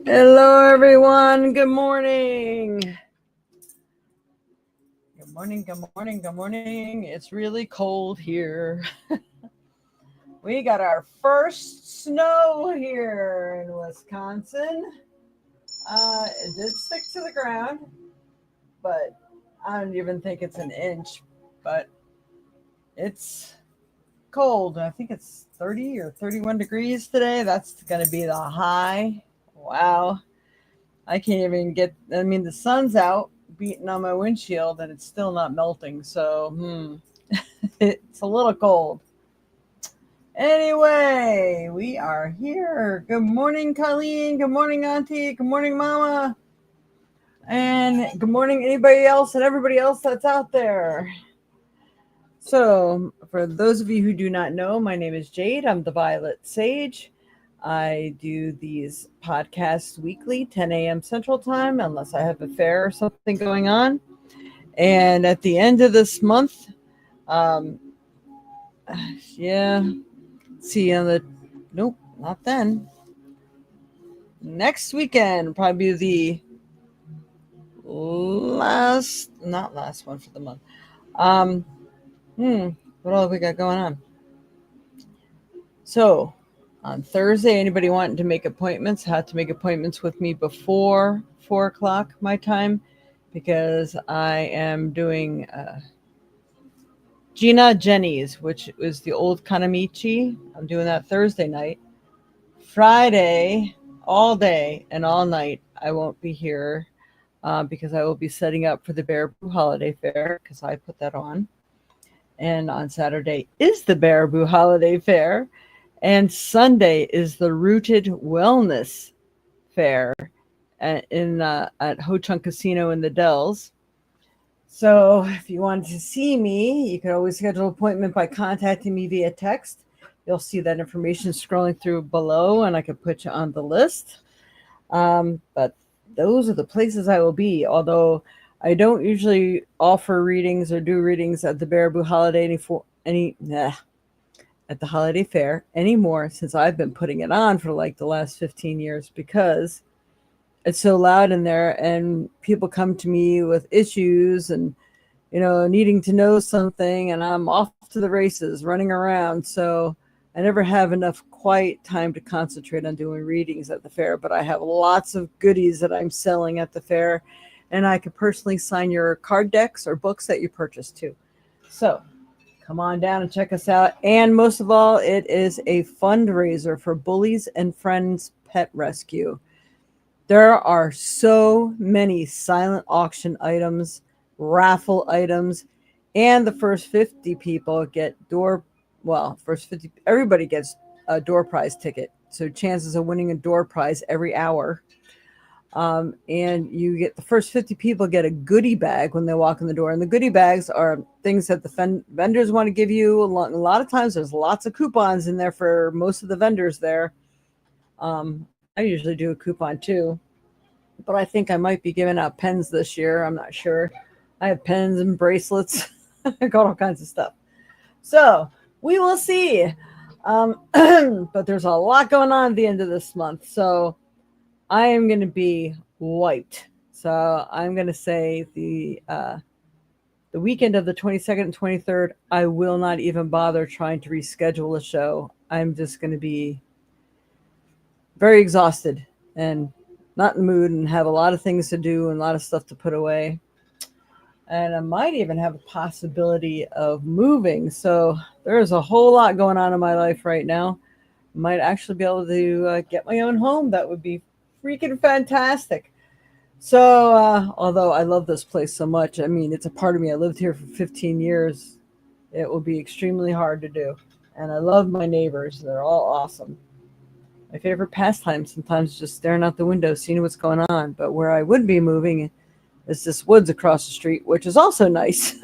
Hello, everyone. Good morning. Good morning. Good morning. Good morning. It's really cold here. We got our first snow here in Wisconsin. It did stick to the ground, but I don't even think it's an inch. But it's cold. I think it's 30 or 31 degrees today. That's going to be the high. Wow. I can't even get, I mean, the sun's out beating on my windshield and it's still not melting. So, it's a little cold. Anyway, we are here. Good morning, Colleen. Good morning, Auntie. Good morning, Mama. And good morning, anybody else and everybody else that's out there. So, for those of you who do not know, my name is Jade. I'm the Violet Sage. I do these podcasts weekly, 10 a.m. Central Time, unless I have a fair or something going on. And at the end of this month, um, yeah, see on the, nope, not then. Next weekend, probably the not last one for the month. Um, what all have we got going on? So, on Thursday, anybody wanting to make appointments had to make appointments with me before 4 o'clock my time because I am doing Gina Jenny's, which is the old Kanamichi. I'm doing that Thursday night. Friday, all day and all night, I won't be here because I will be setting up for the Baraboo Holiday Fair because I put that on. And on Saturday is the Baraboo Holiday Fair. And Sunday is the Rooted Wellness Fair at Ho Chunk Casino in the Dells. So if you wanted to see me, you can always schedule an appointment by contacting me via text. You'll see that information scrolling through below, and I can put you on the list. But those are the places I will be, although I don't usually offer readings or do readings at the Baraboo Holiday at the Holiday Fair anymore since I've been putting it on for like the last 15 years because it's so loud in there and people come to me with issues and, needing to know something and I'm off to the races running around. So I never have enough quiet time to concentrate on doing readings at the fair, but I have lots of goodies that I'm selling at the fair and I could personally sign your card decks or books that you purchase too. So come on down and check us out. And most of all, it is a fundraiser for Bullies and Friends Pet Rescue. There are so many silent auction items, raffle items, and the first 50 people get everybody gets a door prize ticket. So chances of winning a door prize every hour. And you get the first 50 people get a goodie bag when they walk in the door. And the goodie bags are things that the vendors want to give you. A lot of times there's lots of coupons in there for most of the vendors there. I usually do a coupon too, but I think I might be giving out pens this year. I'm not sure. I have pens and bracelets. I got all kinds of stuff. So we will see. But there's a lot going on at the end of this month. So I am going to be wiped. So I'm going to say the weekend of the 22nd and 23rd, I will not even bother trying to reschedule a show. I'm just going to be very exhausted and not in the mood and have a lot of things to do and a lot of stuff to put away. And I might even have a possibility of moving. So there's a whole lot going on in my life right now. Might actually be able to get my own home. That would be freaking fantastic. So, although I love this place so much, I mean, it's a part of me. I lived here for 15 years. It will be extremely hard to do. And I love my neighbors. They're all awesome. My favorite pastime sometimes is just staring out the window, seeing what's going on. But where I would be moving is this woods across the street, which is also nice.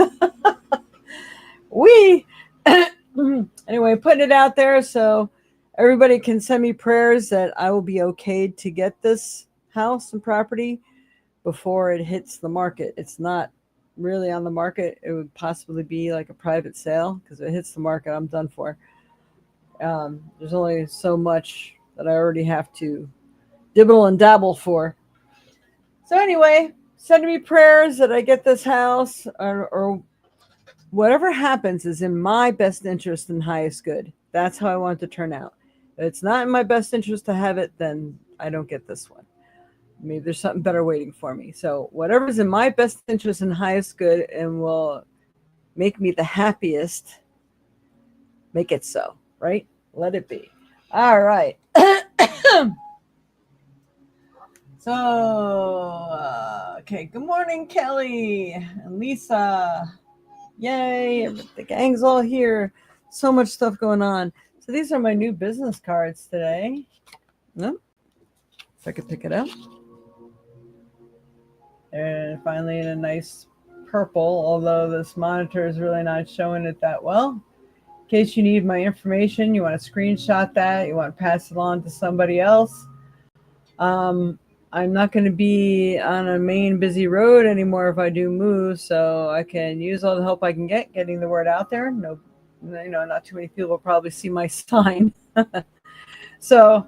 Anyway, putting it out there so everybody can send me prayers that I will be okayed to get this house and property before it hits the market. It's not really on the market. It would possibly be like a private sale because if it hits the market, I'm done for. There's only so much that I already have to dibble and dabble for. So anyway, send me prayers that I get this house, or whatever happens is in my best interest and highest good. That's how I want it to turn out. If it's not in my best interest to have it, then I don't get this one. Maybe there's something better waiting for me. So whatever's in my best interest and highest good and will make me the happiest, make it so, right? Let it be. All right. So, okay. Good morning, Kelly and Lisa. Yay. The gang's all here. So much stuff going on. So these are my new business cards today. If I could pick it up. And finally in a nice purple, although this monitor is really not showing it that well. In case you need my information, you want to screenshot that, you want to pass it on to somebody else. I'm not going to be on a main busy road anymore if I do move, so I can use all the help I can get getting the word out there. No, not too many people will probably see my sign. So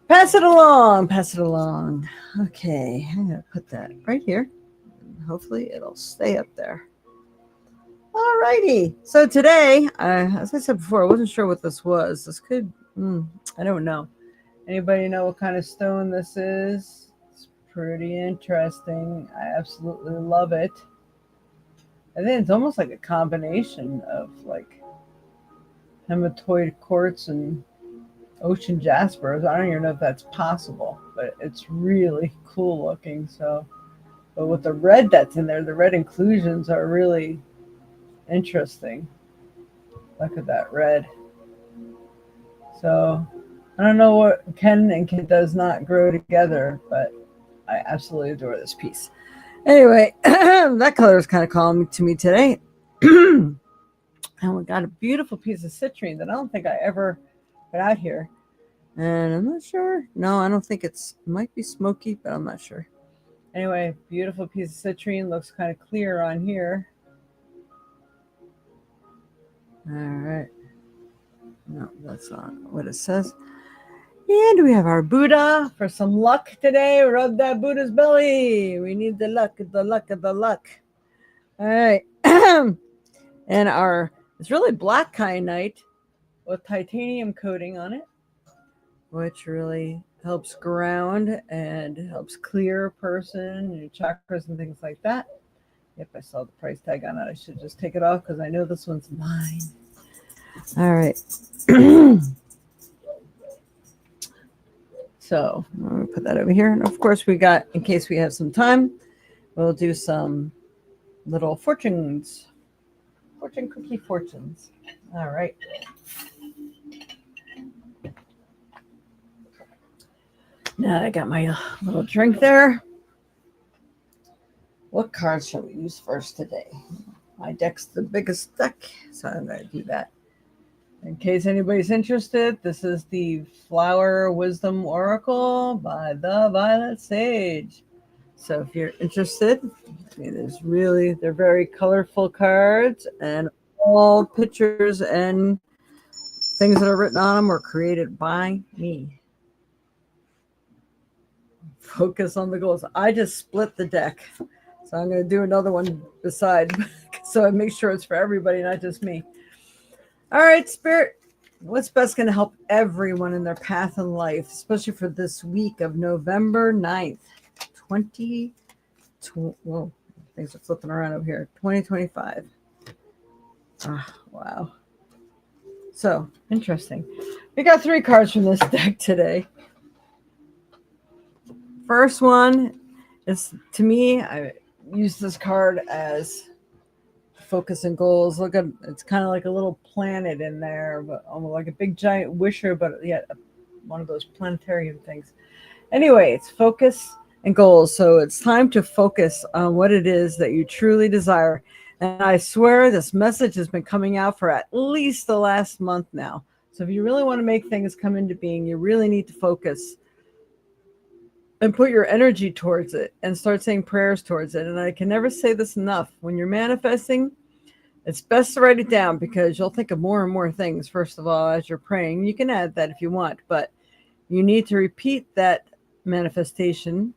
pass it along. Okay, I'm going to put that right here. Hopefully it'll stay up there. All righty. So today, as I said before, I wasn't sure what this was. This could, I don't know. Anybody know what kind of stone this is? It's pretty interesting. I absolutely love it. I think it's almost like a combination of like hematoid quartz and ocean jaspers. I don't even know if that's possible, but it's really cool looking. So, but with the red that's in there, the red inclusions are really interesting. Look at that red. So I don't know what can and does not grow together, but I absolutely adore this piece. Anyway, that color is kind of calling to me today. And we got a beautiful piece of citrine that I don't think I ever got out here. And I'm not sure. No, I don't think it might be smoky, but I'm not sure. Anyway, beautiful piece of citrine. Looks kind of clear on here. All right. No, that's not what it says. And we have our Buddha for some luck today. Rub that Buddha's belly. We need the luck. All right. And it's really black kyanite with titanium coating on it, which really helps ground and helps clear a person, your chakras and things like that. Yep, I saw the price tag on it. I should just take it off because I know this one's mine. All right. So I'm going to put that over here. And of course, we got, in case we have some time, we'll do some little fortune cookie fortunes. All right. Now I got my little drink there. What cards shall we use first today? My deck's the biggest deck, so I'm going to do that. In case anybody's interested, this is the Flower Wisdom Oracle by the Violet Sage. So if you're interested, they're very colorful cards, and all pictures and things that are written on them were created by me. Focus on the goals. I just split the deck, so I'm going to do another one beside, so I make sure it's for everybody, not just me. All right, Spirit, what's best going to help everyone in their path in life, especially for this week of November 9th, 2020? Whoa, things are flipping around over here. 2025. Wow. So, interesting. We got 3 cards from this deck today. First one is, to me, I use this card as focus and goals. Look at, it's kind of like a little planet in there, but almost like a big giant wisher, but yet one of those planetarium things. Anyway, it's focus and goals. So it's time to focus on what it is that you truly desire. And I swear this message has been coming out for at least the last month now. So if you really want to make things come into being, you really need to focus and put your energy towards it and start saying prayers towards it. And I can never say this enough. When you're manifesting, it's best to write it down, because you'll think of more and more things, first of all, as you're praying. You can add that if you want, but you need to repeat that manifestation,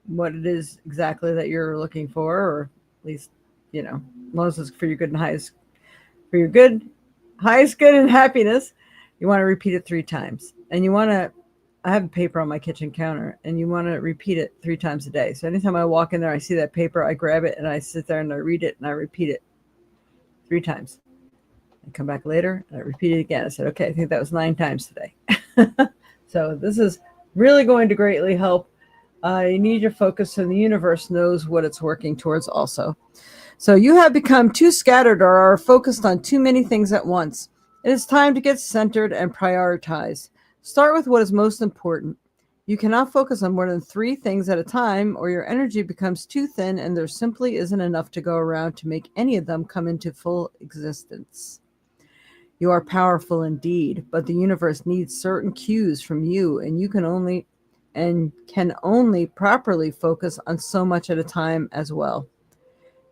what it is exactly that you're looking for, or at least, as long as it's for your good and highest, for your good, highest good and happiness, you want to repeat it 3 times. And I have a paper on my kitchen counter, and you want to repeat it 3 times a day. So anytime I walk in there, I see that paper, I grab it and I sit there and I read it and I repeat it 3 times. I come back later and I repeat it again. I said, okay, I think that was 9 times today. So this is really going to greatly help. You need your focus so the universe knows what it's working towards also. So you have become too scattered or are focused on too many things at once. It is time to get centered and prioritize. Start with what is most important. You cannot focus on more than 3 things at a time, or your energy becomes too thin and there simply isn't enough to go around to make any of them come into full existence. You are powerful indeed, but the universe needs certain cues from you, and you can only properly focus on so much at a time as well.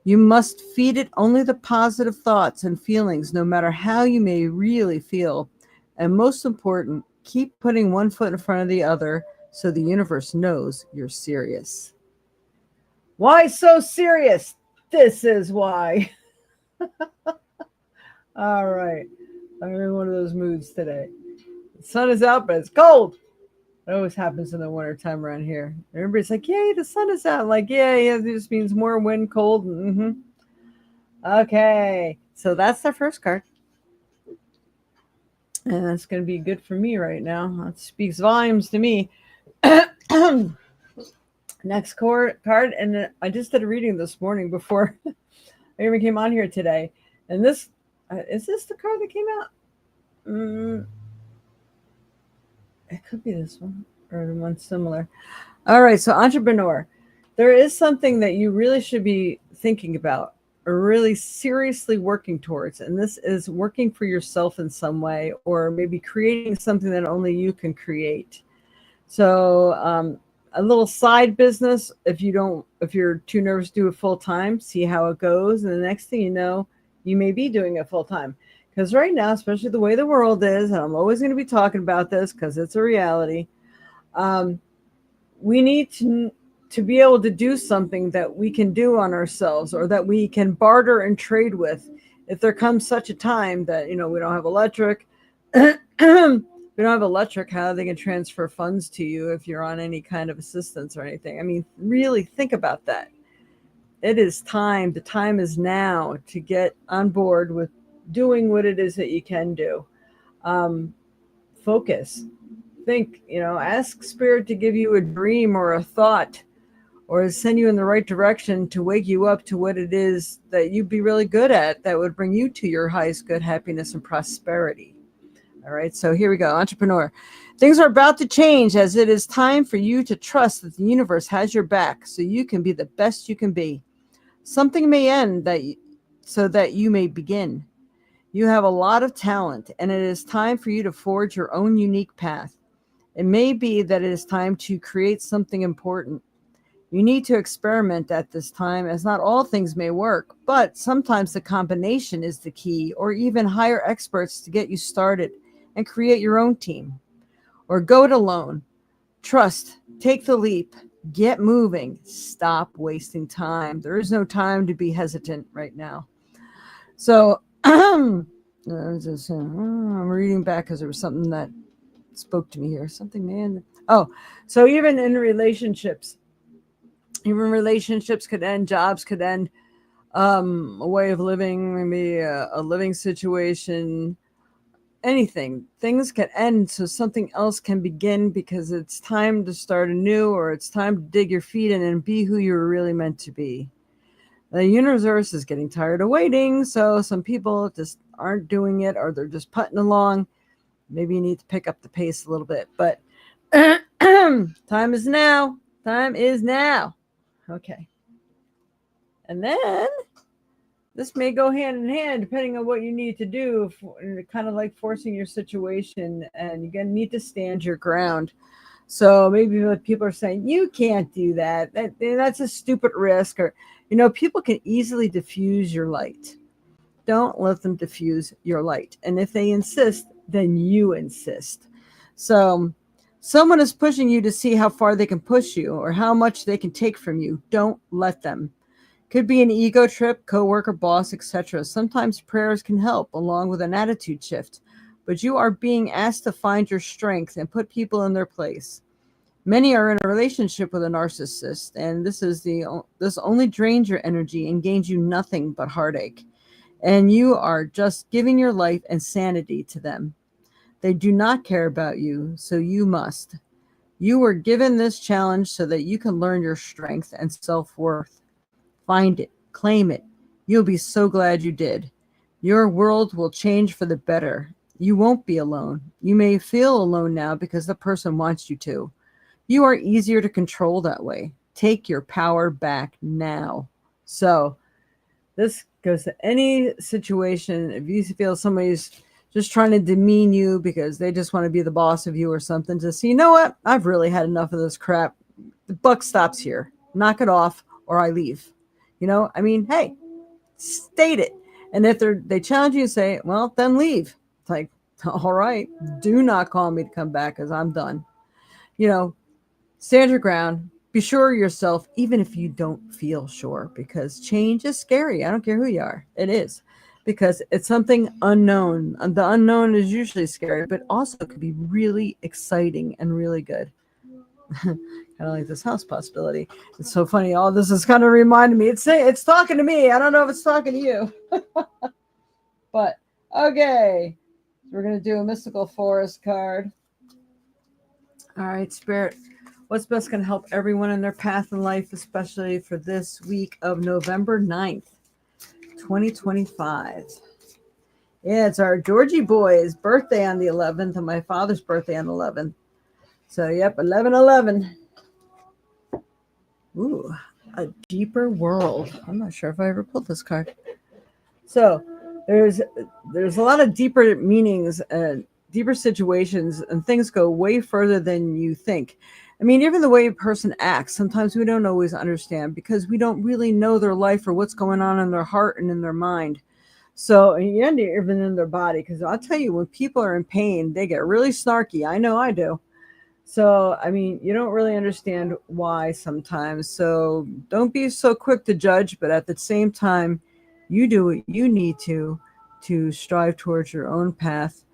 You must feed it only the positive thoughts and feelings, no matter how you may really feel. And most important, keep putting one foot in front of the other so the universe knows you're serious. Why so serious? This is why. All right. I'm in one of those moods today. The sun is out, but it's cold. It always happens in the wintertime around here. Everybody's like, yay, the sun is out. I'm like, yeah, it just means more wind, cold. Mm-hmm. Okay, so that's the first card. And that's going to be good for me right now. That speaks volumes to me. Next card, and I just did a reading this morning before I even came on here today. And this, is this the card that came out? It could be this one or the one similar. All right, so entrepreneur. There is something that you really should be thinking about or really seriously working towards, and this is working for yourself in some way, or maybe creating something that only you can create. So a little side business, if you're too nervous to do it full time, see how it goes, and the next thing you know, you may be doing it full time. Because right now, especially the way the world is, and I'm always going to be talking about this because it's a reality, we need to be able to do something that we can do on ourselves, or that we can barter and trade with. If there comes such a time that, we don't have electric, how are they going to transfer funds to you if you're on any kind of assistance or anything? I mean, really think about that. It is time. The time is now to get on board with doing what it is that you can do. Focus. Think, ask spirit to give you a dream or a thought, or send you in the right direction to wake you up to what it is that you'd be really good at that would bring you to your highest good, happiness, and prosperity. All right, so here we go. Entrepreneur. Things are about to change, as it is time for you to trust that the universe has your back so you can be the best you can be. Something may end so that you may begin. You have a lot of talent, and it is time for you to forge your own unique path. It may be that it is time to create something important. You need to experiment at this time, as not all things may work, but sometimes the combination is the key, or even hire experts to get you started and create your own team. Or go it alone. Trust, take the leap, get moving, stop wasting time. There is no time to be hesitant right now. So I'm reading back because there was something that spoke to me here. Something, man. Oh, so even in relationships, could end, jobs could end, a way of living, maybe a living situation, anything. Things can end so something else can begin, because it's time to start anew, or it's time to dig your feet in and be who you're really meant to be. The universe is getting tired of waiting, so some people just aren't doing it, or they're just putting along. Maybe you need to pick up the pace a little bit, but time is now. Time is now. Okay. And then this may go hand in hand depending on what you need to do, kind of like forcing your situation, and you're going to need to stand your ground. So maybe people are saying, you can't do that. That's a stupid risk. Or, people can easily diffuse your light. Don't let them diffuse your light. And if they insist, then you insist. So Someone is pushing you to see how far they can push you or how much they can take from you. Don't let them. Could be an ego trip, coworker, boss, etc. Sometimes prayers can help along with an attitude shift, but you are being asked to find your strength and put people in their place. Many are in a relationship with a narcissist, and this only drains your energy and gains you nothing but heartache. And you are just giving your life and sanity to them. They do not care about you, so you must. You were given this challenge so that you can learn your strength and self-worth. Find it, claim it. You'll be so glad you did. Your world will change for the better. You won't be alone. You may feel alone now because the person wants you to. You are easier to control that way. Take your power back now. So, this goes to any situation. If you feel somebody's just trying to demean you because they just want to be the boss of you or something, just say, you know what? I've really had enough of this crap. The buck stops here. Knock it off or I leave. I mean, hey, state it. And if they challenge you, say, well, then leave. It's like, all right, do not call me to come back because I'm done. Stand your ground. Be sure of yourself, even if you don't feel sure, because change is scary. I don't care who you are. It is, because it's something unknown. And the unknown is usually scary, but also could be really exciting and really good. Kind of like this house possibility. It's so funny. All this is kind of reminding me. It's talking to me. I don't know if it's talking to you. But, okay. We're going to do a mystical forest card. All right, Spirit. What's best going to help everyone in their path in life, especially for this week of November 9th, 2025? Yeah, it's our Georgie boy's birthday on the 11th and my father's birthday on the 11th. So, yep, 11/11. Ooh, a deeper world. I'm not sure if I ever pulled this card. So, there's a lot of deeper meanings and deeper situations, and things go way further than you think. I mean, even the way a person acts, sometimes we don't always understand because we don't really know their life or what's going on in their heart and in their mind. So, and even in their body, because I'll tell you, when people are in pain, they get really snarky. I know I do. So, I mean, you don't really understand why sometimes. So don't be so quick to judge, but at the same time, you do what you need to strive towards your own path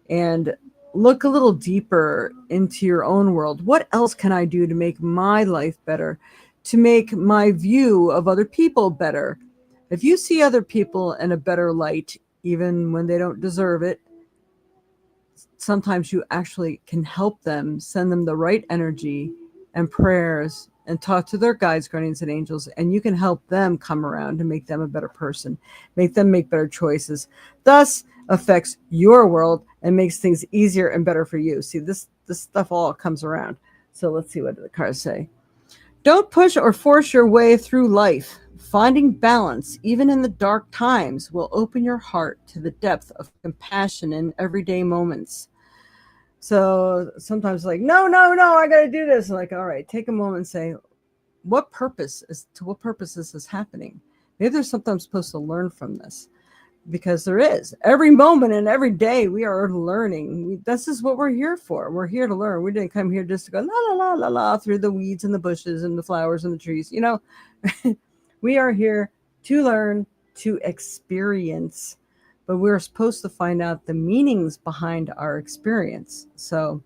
and look a little deeper into your own world. What else can I do to make my life better, to make my view of other people better? If you see other people in a better light, even when they don't deserve it, sometimes you actually can help them, send them the right energy and prayers and talk to their guides, guardians, and angels, and you can help them come around and make them a better person, make them make better choices. Thus affects your world and makes things easier and better for you. See, this stuff all comes around. So let's see what the cards say. Don't push or force your way through life. Finding balance, even in the dark times, will open your heart to the depth of compassion in everyday moments. So sometimes like, no, I got to do this. I'm like, all right, take a moment and say, what purpose is this happening? Maybe there's something I'm supposed to learn from this, because there is. Every moment and every day we are learning. This is what we're here for. We're here to learn. We didn't come here just to go la, la, la, la, la through the weeds and the bushes and the flowers and the trees. We are here to learn, to experience, but we're supposed to find out the meanings behind our experience. So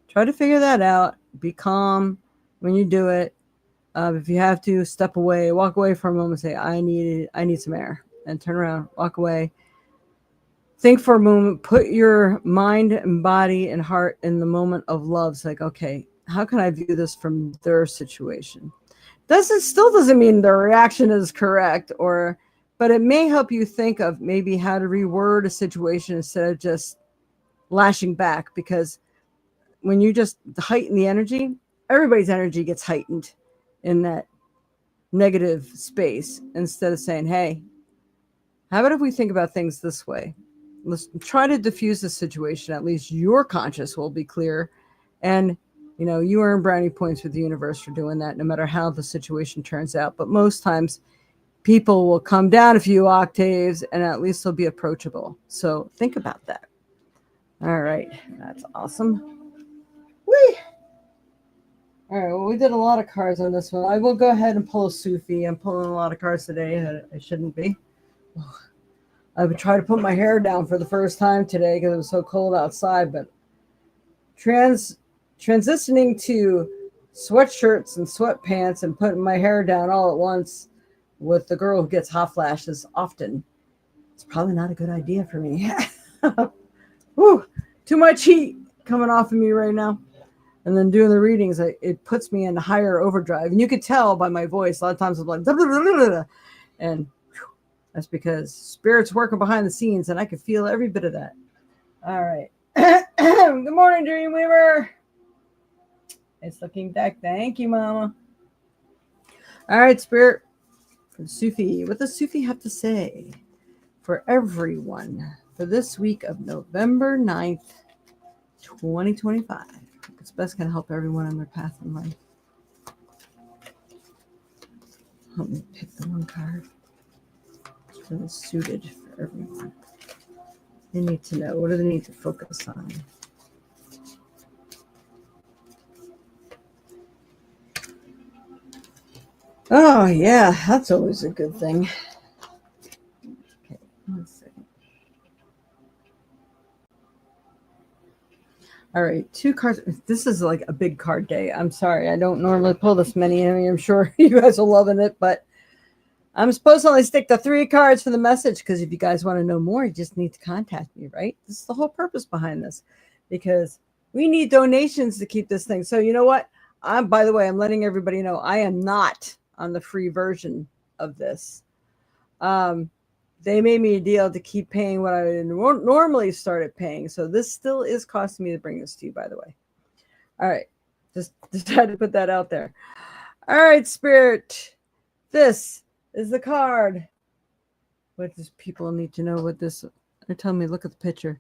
try to figure that out. Be calm when you do it. If you have to, step away, walk away for a moment, say, I need some air, and turn around, walk away. Think for a moment, put your mind and body and heart in the moment of love. It's like, okay, how can I view this from their situation? Still doesn't mean their reaction is correct, but it may help you think of maybe how to reword a situation instead of just lashing back, because when you just heighten the energy, everybody's energy gets heightened in that negative space, instead of saying, hey, how about if we think about things this way? Let's try to diffuse the situation. At least your conscious will be clear. And, you earn brownie points with the universe for doing that, no matter how the situation turns out. But most times, people will come down a few octaves and at least they'll be approachable. So think about that. All right. That's awesome. Whee! All right, well, we did a lot of cards on this one. I will go ahead and pull a Sufi. I'm pulling a lot of cards today. I shouldn't be. I would try to put my hair down for the first time today because it was so cold outside, but transitioning to sweatshirts and sweatpants and putting my hair down all at once with the girl who gets hot flashes often, it's probably not a good idea for me. Whew, too much heat coming off of me right now. And then doing the readings, it puts me in higher overdrive. And you could tell by my voice, a lot of times I'm like, blah, blah, blah, blah, blah. And whew, that's because Spirit's working behind the scenes, and I could feel every bit of that. All right. Good morning, Dreamweaver. It's looking deck. Thank you, Mama. All right, Spirit. For the Sufi, what does Sufi have to say for everyone for this week of November 9th, 2025? It's best going to help everyone on their path in life. Help me pick the one card. It's really suited for everyone. They need to know. What do they need to focus on? Oh, yeah, that's always a good thing. Okay, 1 second. All right, 2 cards. This is like a big card day. I'm sorry. I don't normally pull this many. I mean, I'm sure you guys are loving it, but I'm supposed to only stick to 3 cards for the message because if you guys want to know more, you just need to contact me, right? This is the whole purpose behind this because we need donations to keep this thing. So you know what? By the way, I'm letting everybody know I am not on the free version of this. They made me a deal to keep paying what I normally started paying. So this still is costing me to bring this to you, by the way. All right. Just had to put that out there. All right, Spirit. This is the card. What does people need to know what this? They're telling me, look at the picture.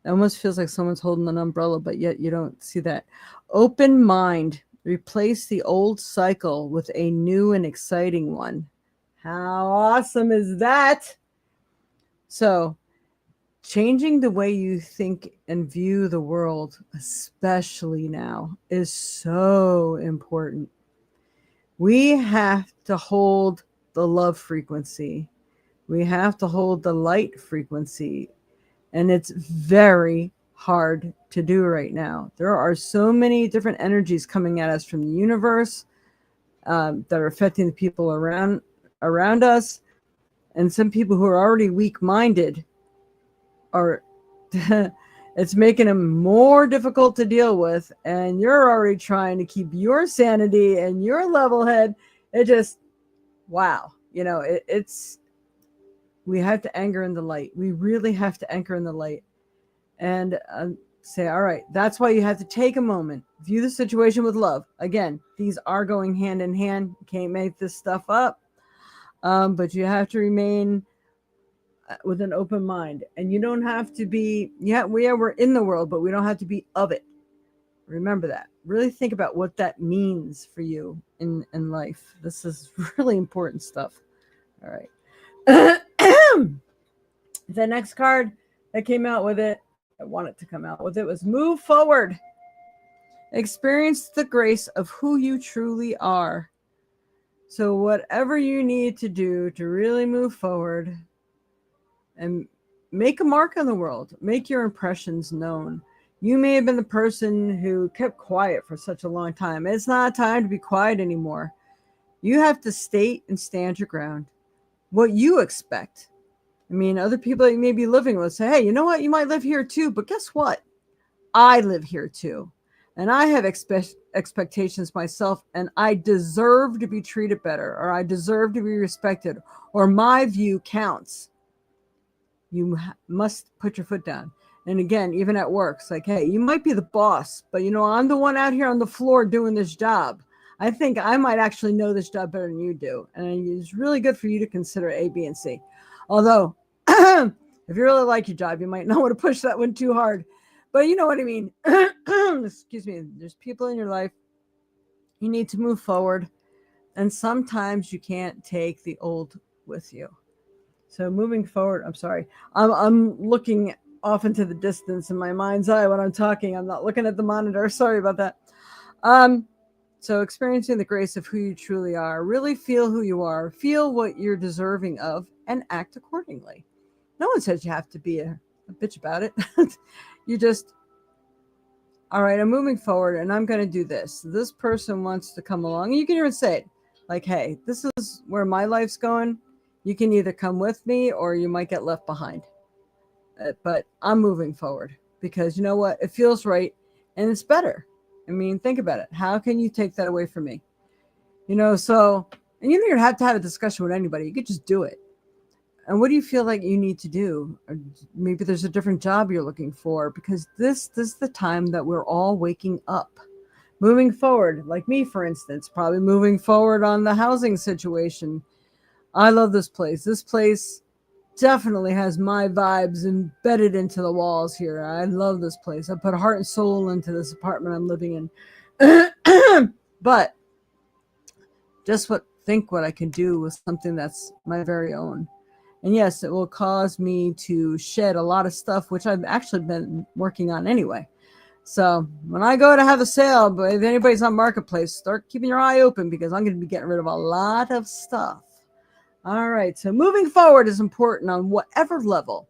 It almost feels like someone's holding an umbrella, but yet you don't see that. Open mind. Replace the old cycle with a new and exciting one. How awesome is that? So, changing the way you think and view the world, especially now, is so important. We have to hold the love frequency. We have to hold the light frequency. And it's very hard to do right now. There are so many different energies coming at us from the universe that are affecting the people around us. And some people who are already weak-minded are it's making them more difficult to deal with. And you're already trying to keep your sanity and your level head. It just, wow. You know, it's, we have to anchor in the light. We really have to anchor in the light and say, all right, that's why you have to take a moment, view the situation with love. Again, these are going hand in hand. You can't make this stuff up. But you have to remain with an open mind, and you don't have to be, we're in the world, but we don't have to be of it. Remember that. Really think about what that means for you in life. This is really important stuff. All right. The next card that came out with it, I wanted to come out with it, was move forward. Experience the grace of who you truly are. So whatever you need to do to really move forward and make a mark on the world, make your impressions known. You may have been the person who kept quiet for such a long time. It's not time to be quiet anymore. You have to state and stand your ground. What you expect. I mean, other people that you may be living with say, hey, you know what? You might live here too, but guess what? I live here too. And I have expectations myself, and I deserve to be treated better, or I deserve to be respected, or my view counts. You must put your foot down. And again, even at work, it's like, hey, you might be the boss, but you know, I'm the one out here on the floor doing this job. I think I might actually know this job better than you do. And it's really good for you to consider A, B, and C. Although, if you really like your job, you might not want to push that one too hard. But you know what I mean. Excuse me. There's people in your life. You need to move forward. And sometimes you can't take the old with you. So moving forward, I'm sorry. I'm looking off into the distance in my mind's eye when I'm talking. I'm not looking at the monitor. Sorry about that. So experiencing the grace of who you truly are, really feel who you are, feel what you're deserving of, and act accordingly. No one says you have to be a bitch about it. You just, all right, I'm moving forward and I'm going to do this. This person wants to come along. You can even say it like, hey, this is where my life's going. You can either come with me or you might get left behind. But I'm moving forward because you know what? It feels right and it's better. I mean, think about it. How can you take that away from me? So, and you don't have to have a discussion with anybody. You could just do it. And what do you feel like you need to do? Or maybe there's a different job you're looking for, because this is the time that we're all waking up, moving forward. Like me, for instance, probably moving forward on the housing situation. I love this place. This place definitely has my vibes embedded into the walls here. I love this place. I put heart and soul into this apartment I'm living in. But just think what I can do with something that's my very own. And yes, it will cause me to shed a lot of stuff, which I've actually been working on anyway. So when I go to have a sale, but if anybody's on Marketplace, start keeping your eye open because I'm going to be getting rid of a lot of stuff. All right. So moving forward is important on whatever level: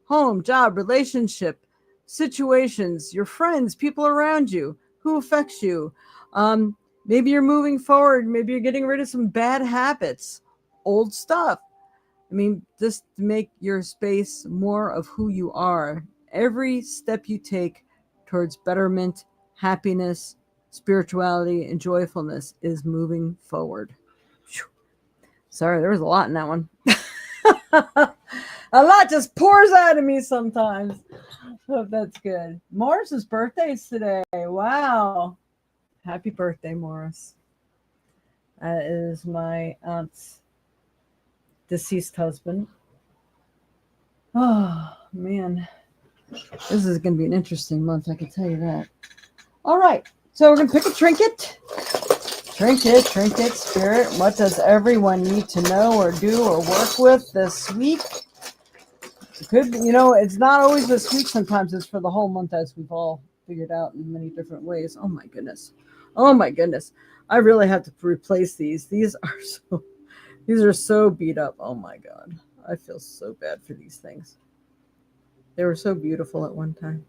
home, job, relationship, situations, your friends, people around you, who affects you. Maybe you're moving forward. Maybe you're getting rid of some bad habits, old stuff. I mean, just to make your space more of who you are. Every step you take towards betterment, happiness, spirituality, and joyfulness is moving forward. Whew. Sorry, there was a lot in that one. A lot just pours out of me sometimes. Hope that's good. Morris's birthday is today. Wow. Happy birthday, Morris. That is my aunt's deceased husband. Oh, man. This is going to be an interesting month, I can tell you that. All right. So we're going to pick a trinket. Trinket, spirit. What does everyone need to know or do or work with this week? It could, it's not always this week. Sometimes it's for the whole month, as we've all figured out in many different ways. Oh, my goodness. I really have to replace these. These are so beat up. Oh, my God. I feel so bad for these things. They were so beautiful at one time.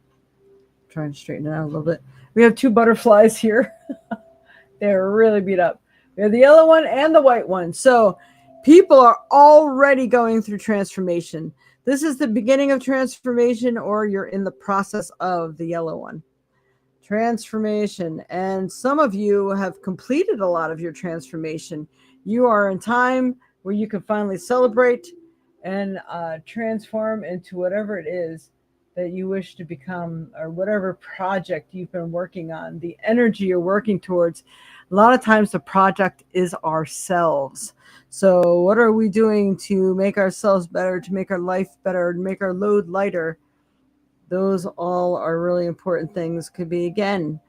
I'm trying to straighten it out a little bit. We have two butterflies here. They're really beat up. We have the yellow one and the white one. So people are already going through transformation. This is the beginning of transformation, or you're in the process of the yellow one. Transformation. And some of you have completed a lot of your transformation. You are in time where you can finally celebrate and transform into whatever it is that you wish to become, or whatever project you've been working on, the energy you're working towards. A lot of times the project is ourselves. So what are we doing to make ourselves better, to make our life better, to make our load lighter? Those all are really important things. Could be, again,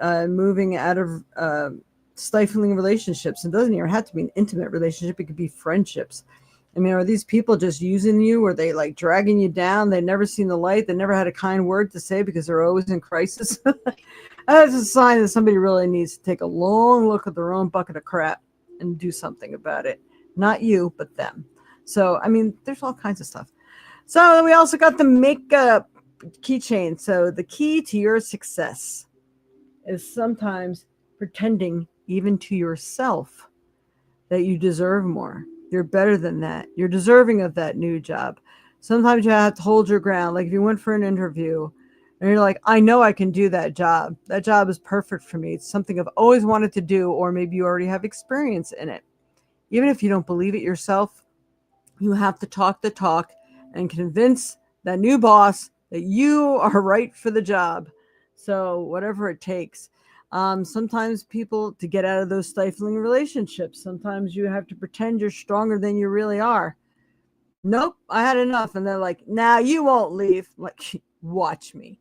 moving out of stifling relationships. It doesn't even have to be an intimate relationship. It could be friendships. I mean, are these people just using you? Are they like dragging you down? They've never seen the light. They never had a kind word to say because they're always in crisis. That's a sign that somebody really needs to take a long look at their own bucket of crap and do something about it. Not you, but them. So, I mean, there's all kinds of stuff. So we also got the makeup keychain. So the key to your success is sometimes pretending, even to yourself, that you deserve more. You're better than that. You're deserving of that new job. Sometimes you have to hold your ground. Like if you went for an interview and you're like, I know I can do that job. That job is perfect for me. It's something I've always wanted to do, or maybe you already have experience in it. Even if you don't believe it yourself, you have to talk the talk and convince that new boss that you are right for the job. So whatever it takes. Sometimes people, to get out of those stifling relationships, sometimes you have to pretend you're stronger than you really are. Nope, I had enough. And they're like, nah, you won't leave. I'm like, watch me.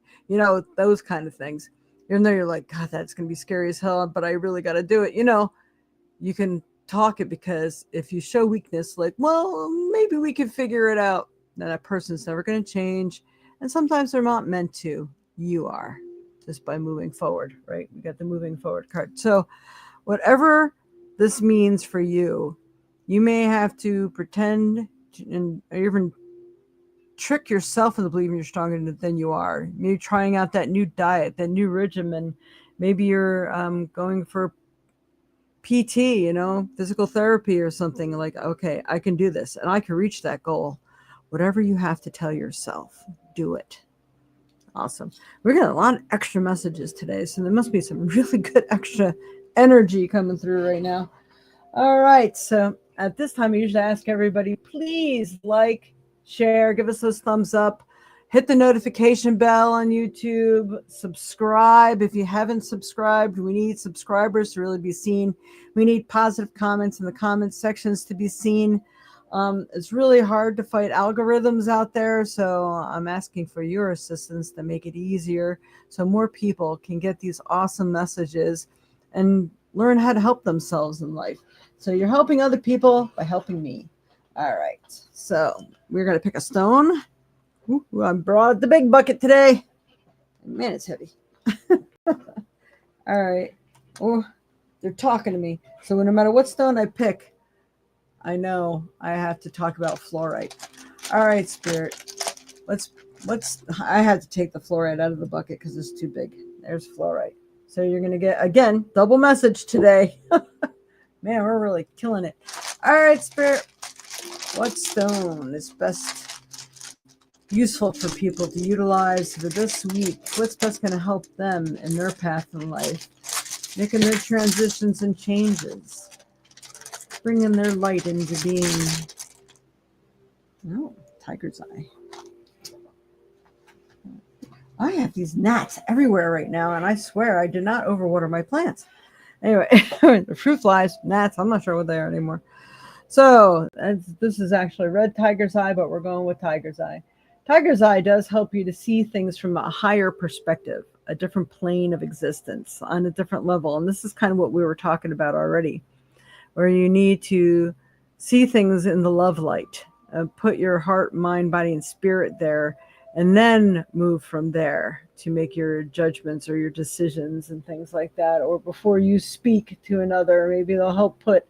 Those kind of things. Even though you're like, God, that's going to be scary as hell, but I really got to do it. You can talk it, because if you show weakness, like, well, maybe we can figure it out, then that person's never going to change. And sometimes they're not meant to. You are. just by moving forward, right? We got the moving forward card. So whatever this means for you, you may have to pretend and even trick yourself into believing you're stronger than you are. Maybe trying out that new diet, that new regimen. Maybe you're going for PT, physical therapy or something. Like, okay, I can do this and I can reach that goal. Whatever you have to tell yourself, do it. Awesome. We're getting a lot of extra messages today, so there must be some really good extra energy coming through right now. All right, so at this time, I usually ask everybody, please like, share, give us those thumbs up, hit the notification bell on YouTube, subscribe if you haven't subscribed. We need subscribers to really be seen. We need positive comments in the comments sections to be seen. It's really hard to fight algorithms out there, so I'm asking for your assistance to make it easier so more people can get these awesome messages and learn how to help themselves in life. So you're helping other people by helping me. All right, so we're going to pick a stone. Ooh, I brought the big bucket today. Man, it's heavy. All right. Oh, they're talking to me. So no matter what stone I pick, I know I have to talk about fluorite. All right, Spirit. I had to take the fluorite out of the bucket because it's too big. There's fluorite. So you're going to get, again, double message today. Man, we're really killing it. All right, Spirit. What stone is best useful for people to utilize for this week? What's best going to help them in their path in life? Making their transitions and changes. Bringing their light into being. Oh, tiger's eye. I have these gnats everywhere right now, and I swear I did not overwater my plants. Anyway, the fruit flies, gnats, I'm not sure what they are anymore. So this is actually red tiger's eye, but we're going with tiger's eye. Tiger's eye does help you to see things from a higher perspective, a different plane of existence on a different level. And this is kind of what we were talking about already, where you need to see things in the love light, put your heart, mind, body, and spirit there, and then move from there to make your judgments or your decisions and things like that. Or before you speak to another, maybe they'll help put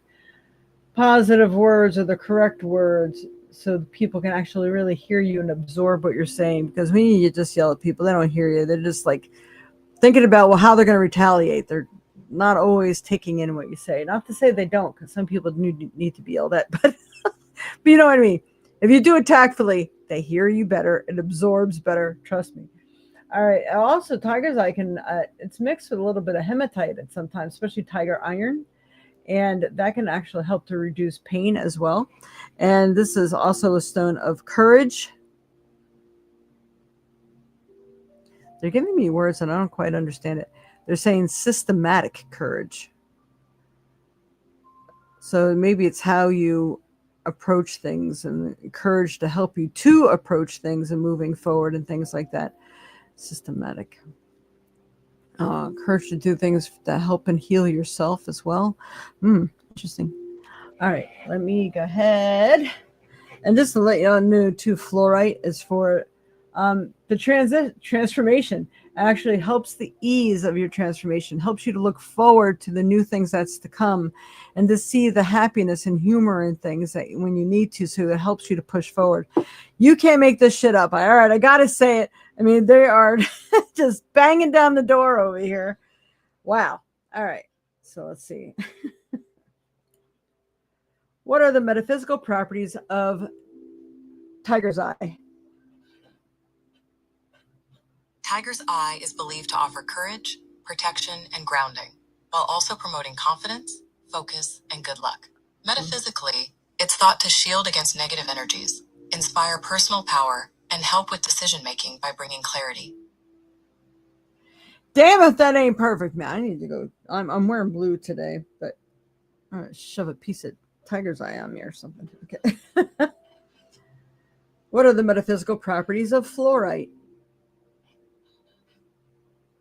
positive words or the correct words so people can actually really hear you and absorb what you're saying. Because when you just yell at people, they don't hear you. They're just like thinking about, well, how they're going to retaliate. They're not always taking in what you say. Not to say they don't, because some people need to be yelled at, but you know what I mean. If you do it tactfully, they hear you better. It absorbs better. Trust me. All right. Also, tiger's eye it's mixed with a little bit of hematite at sometimes, especially tiger iron. And that can actually help to reduce pain as well. And this is also a stone of courage. They're giving me words and I don't quite understand it. They're saying systematic courage. So maybe it's how you approach things and courage to help you to approach things and moving forward and things like that. Systematic. Courage to do things that help and heal yourself as well. Interesting. All right, let me go ahead. And just to let you all know, too, fluorite is for the transformation. Actually helps the ease of your transformation, helps you to look forward to the new things that's to come and to see the happiness and humor in things that when you need to, so it helps you to push forward. You can't make this shit up. All right, I got to say it. I mean, they are just banging down the door over here. Wow. All right, so let's see. What are the metaphysical properties of tiger's eye? Tiger's eye is believed to offer courage, protection, and grounding, while also promoting confidence, focus, and good luck. Metaphysically, it's thought to shield against negative energies, inspire personal power, and help with decision-making by bringing clarity. Damn if that ain't perfect, man. I need to go. I'm wearing blue today, but I'm going to shove a piece of tiger's eye on me or something. Okay. What are the metaphysical properties of fluorite?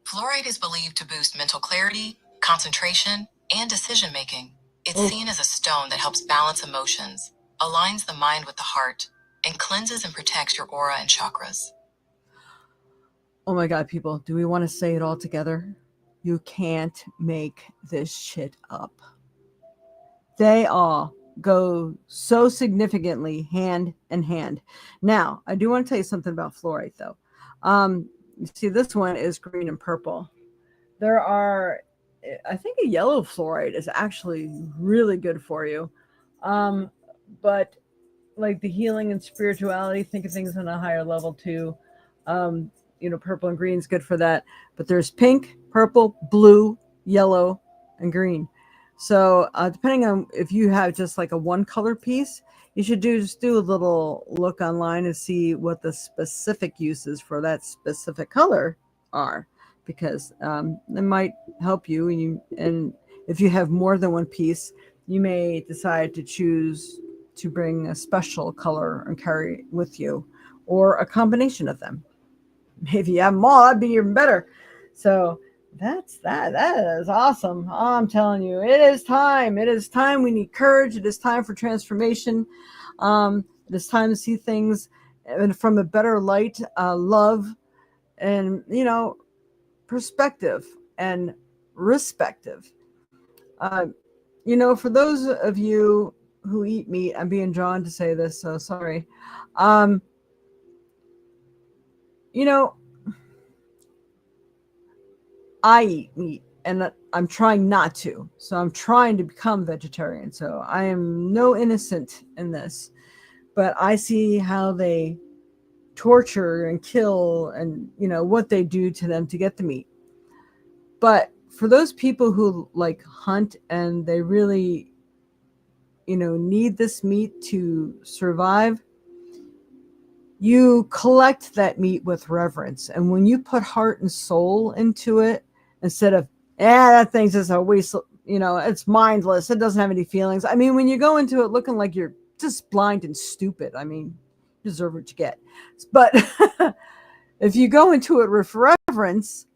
Fluorite is believed to boost mental clarity, concentration, and decision-making. It's seen as a stone that helps balance emotions, aligns the mind with the heart, and cleanses and protects your aura and chakras. Oh my God, people, do we want to say it all together? You can't make this shit up. They all go so significantly hand in hand. Now, I do want to tell you something about fluorite, though. You see, this one is green and purple. There are, I think, a yellow fluorite is actually really good for you. Um, but like the healing and spirituality, think of things on a higher level too. Um, purple and green is good for that. But there's pink, purple, blue, yellow, and green. So depending on if you have just like a one color piece, you should just do a little look online and see what the specific uses for that specific color are, because it might help you. And if you have more than one piece, you may decide to choose to bring a special color and carry with you, or a combination of them. If you have them all, that'd be even better. So that's that. That is awesome. I'm telling you, it is time. It is time. We need courage. It is time for transformation. It is time to see things from a better light, love, and perspective and respective. Uh, for those of you who eat meat, I'm being drawn to say this, so sorry. Um, you know, I eat meat and I'm trying not to. So I'm trying to become vegetarian. So I am no innocent in this. But I see how they torture and kill and, what they do to them to get the meat. But for those people who like hunt and they really, need this meat to survive, you collect that meat with reverence. And when you put heart and soul into it, instead of, that thing's just a waste, it's mindless. It doesn't have any feelings. I mean, when you go into it looking like you're just blind and stupid, I mean, you deserve what you get. But if you go into it with reverence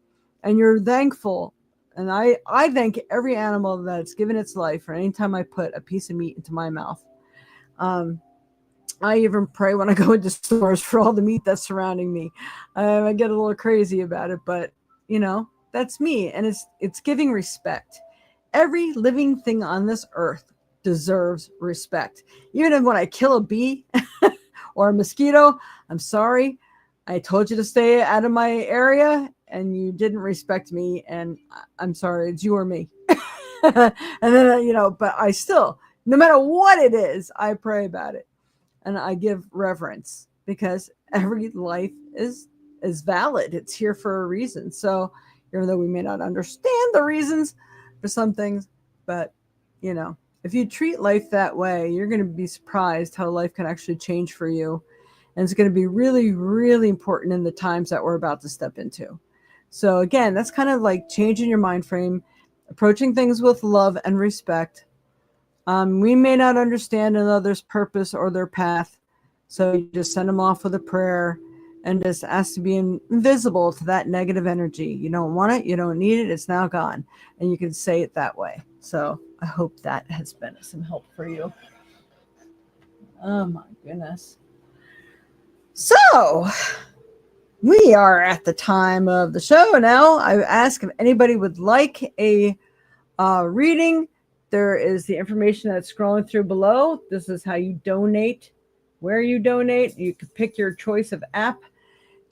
and you're thankful, and I thank every animal that's given its life, or anytime I put a piece of meat into my mouth. I even pray when I go into stores for all the meat that's surrounding me. I get a little crazy about it, but that's me, and it's giving respect. Every living thing on this earth deserves respect. Even when I kill a bee or a mosquito, I'm sorry. I told you to stay out of my area, and you didn't respect me, and I'm sorry. It's you or me. And then but I still, no matter what it is, I pray about it. And I give reverence, because every life is valid. It's here for a reason. So even though we may not understand the reasons for some things, but if you treat life that way, you're going to be surprised how life can actually change for you. And it's going to be really, really important in the times that we're about to step into. So again, that's kind of like changing your mind frame, approaching things with love and respect. We may not understand another's purpose or their path, so you just send them off with a prayer and just ask to be invisible to that negative energy. You don't want it, you don't need it, it's now gone. And you can say it that way. So I hope that has been some help for you. Oh my goodness. So we are at the time of the show now. I ask if anybody would like a reading. There is the information that's scrolling through below. This is how you donate, where you donate. You can pick your choice of app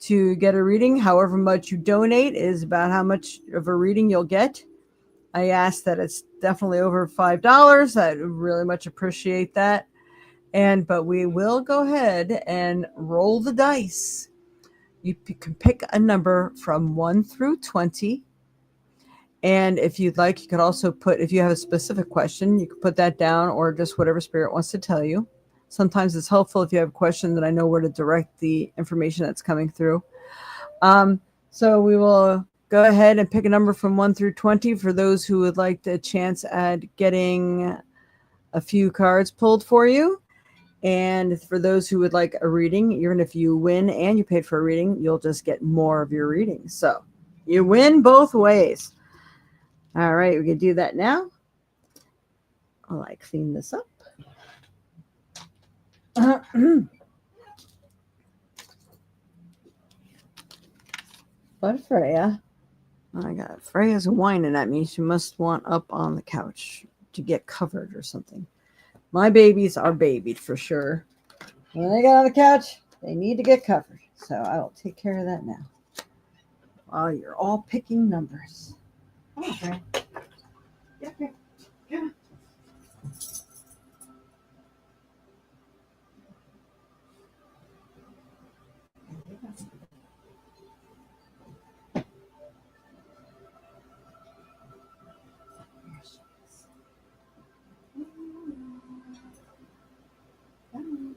to get a reading. However much you donate is about how much of a reading you'll get. I ask that it's definitely over $5. I'd really much appreciate that. But we will go ahead and roll the dice. You can pick a number from 1 through 20. And if you'd like, you could also put, if you have a specific question, you could put that down, or just whatever spirit wants to tell you. Sometimes it's helpful if you have a question that I know where to direct the information that's coming through. So we will go ahead and pick a number from 1 through 20 for those who would like a chance at getting a few cards pulled for you. And for those who would like a reading, even if you win and you paid for a reading, you'll just get more of your reading. So you win both ways. All right, we can do that now. I'll clean this up. But Freya, I got Freya's whining at me. She must want up on the couch to get covered or something. My babies are babied for sure. When they get on the couch, they need to get covered. So I will take care of that now. While you're all picking numbers. Okay. Get here. Come on.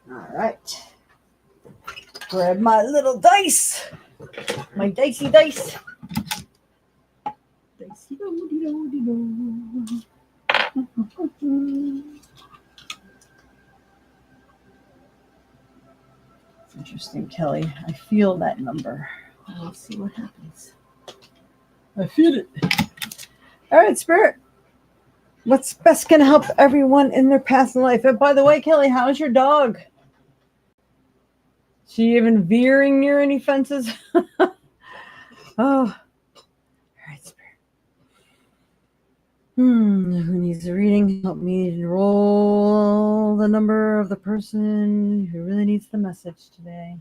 All right. Grab my little dice. My dicey dice. Dicey do. It's interesting, Kelly. I feel that number. Let's see what happens. I feel it. All right, Spirit. What's best going to help everyone in their path in life? And by the way, Kelly, how's your dog? She even veering near any fences? Oh. All right, Spirit. Who needs a reading? Help me roll the number of the person who really needs the message today.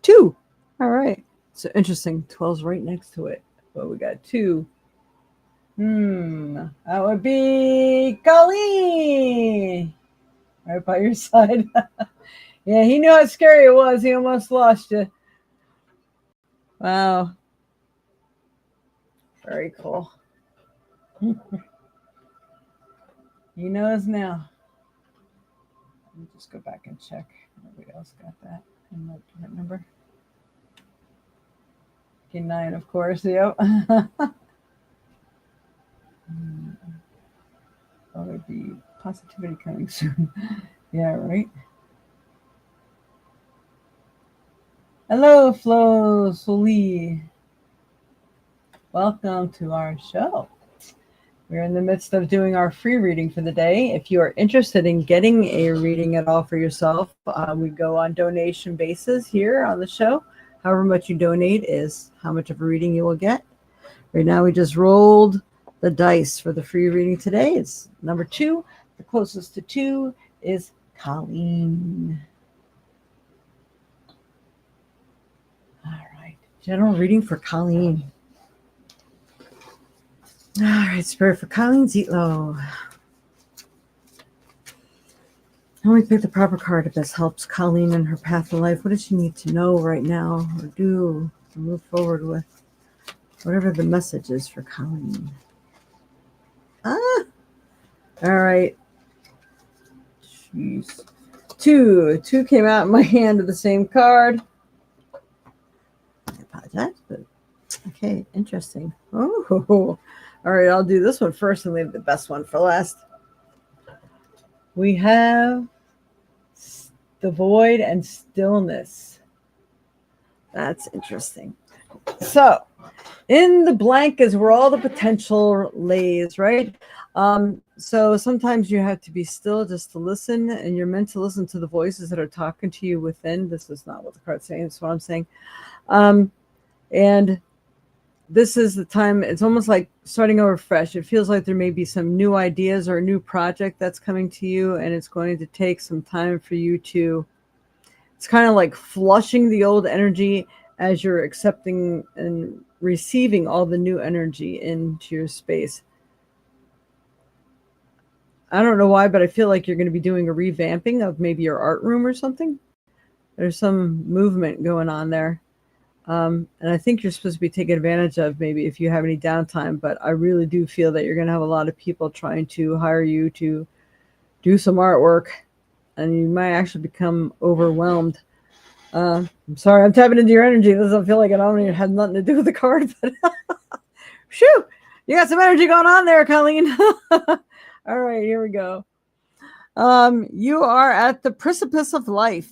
2. All right. So interesting. 12's right next to it. But we got 2. That would be Colleen. Right by your side. Yeah, he knew how scary it was. He almost lost you. Wow. Very cool. He knows now. Let me just go back and check. Nobody else got that in the different number. Okay, 9, of course. Yep. That would be positivity coming soon. Yeah, right. Hello, Flo Soli. Welcome to our show. We're in the midst of doing our free reading for the day. If you are interested in getting a reading at all for yourself, we go on donation basis here on the show. However much you donate is how much of a reading you will get. Right now, we just rolled the dice for the free reading today. It's number 2. The closest to 2 is Colleen. All right. General reading for Colleen. All right, Spirit, for Colleen Zietlow. Let me pick the proper card if this helps Colleen in her path of life. What does she need to know right now or do or move forward with? Whatever the message is for Colleen. All right. Jeez. 2 came out in my hand of the same card. I apologize, but okay, interesting. Oh, all right, I'll do this one first and leave the best one for last. We have the void and stillness. That's interesting. So, in the blank is where all the potential lays, right? So sometimes you have to be still just to listen, and you're meant to listen to the voices that are talking to you within. This is not what the card's saying. It's what I'm saying. And this is the time, it's almost like starting over fresh. It feels like there may be some new ideas or a new project that's coming to you, and it's going to take some time for you to, it's kind of like flushing the old energy as you're accepting and receiving all the new energy into your space. I don't know why, but I feel like you're going to be doing a revamping of maybe your art room or something. There's some movement going on there. And I think you're supposed to be taken advantage of maybe if you have any downtime, but I really do feel that you're going to have a lot of people trying to hire you to do some artwork, and you might actually become overwhelmed. I'm sorry, I'm tapping into your energy. This doesn't feel like it. I don't even have nothing to do with the card, but shoo, you got some energy going on there, Colleen. All right, here we go. You are at the precipice of life.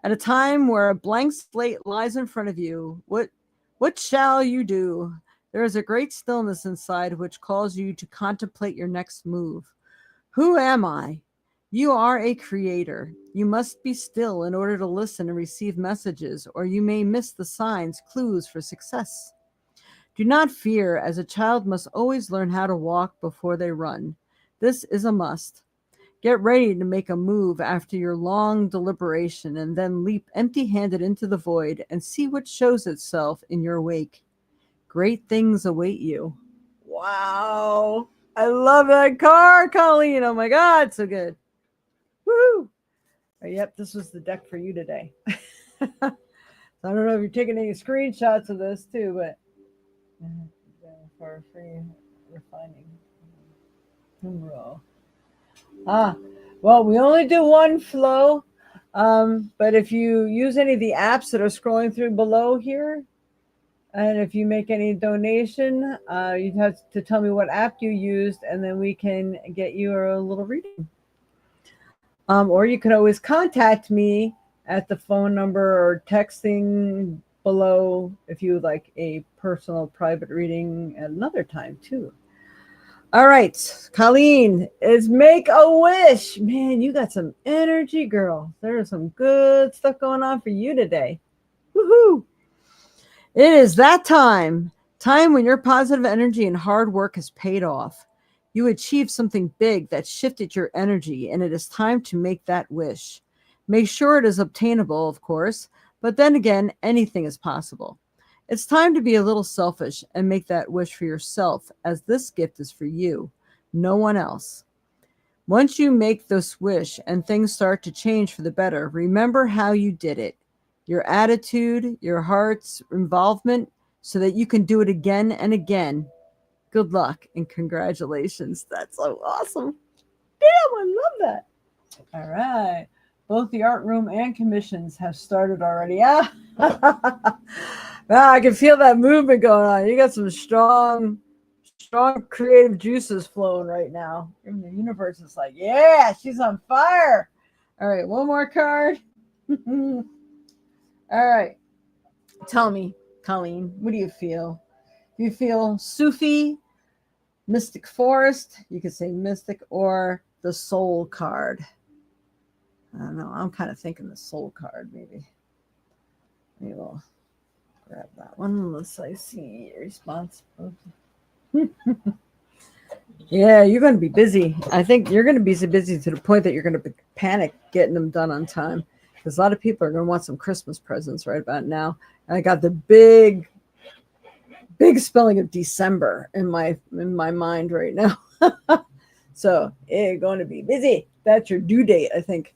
At a time where a blank slate lies in front of you, what shall you do? There is a great stillness inside which calls you to contemplate your next move. Who am I? You are a creator. You must be still in order to listen and receive messages, or you may miss the signs, clues for success. Do not fear, as a child must always learn how to walk before they run. This is a must. Get ready to make a move after your long deliberation and then leap empty handed into the void and see what shows itself in your wake. Great things await you. Wow. I love that card, Colleen. Oh my God, so good. Woo! Yep, this was the deck for you today. So I don't know if you're taking any screenshots of this too, but for free refining. Ah, well, we only do one flow. But if you use any of the apps that are scrolling through below here, and if you make any donation, you'd have to tell me what app you used, and then we can get you a little reading. Or you can always contact me at the phone number or texting below if you would like a personal private reading at another time too. All right, Colleen, is Make a Wish. Man, you got some energy, girl. There's some good stuff going on for you today. Woohoo! It is that time when your positive energy and hard work has paid off. You achieved something big that shifted your energy, and it is time to make that wish. Make sure it is obtainable, of course, but then again, anything is possible. It's time to be a little selfish and make that wish for yourself, as this gift is for you, no one else. Once you make this wish and things start to change for the better, remember how you did it, your attitude, your heart's involvement, so that you can do it again and again. Good luck and congratulations. That's so awesome. Damn, I love that. All right. Both the art room and commissions have started already. Yeah. I can feel that movement going on. You got some strong creative juices flowing right now. And the universe is like, yeah, she's on fire. All right, one more card. All right. Tell me, Colleen, what do you feel? Do you feel Sufi, Mystic Forest? You could say Mystic, or the Soul card. I don't know. I'm kind of thinking the Soul card, maybe. Maybe we'll grab that one unless I see a response. Yeah, you're going to be busy. I think you're going to be so busy to the point that you're going to panic getting them done on time. Because a lot of people are going to want some Christmas presents right about now. And I got the big spelling of December in my mind right now. So you're going to be busy. That's your due date, I think.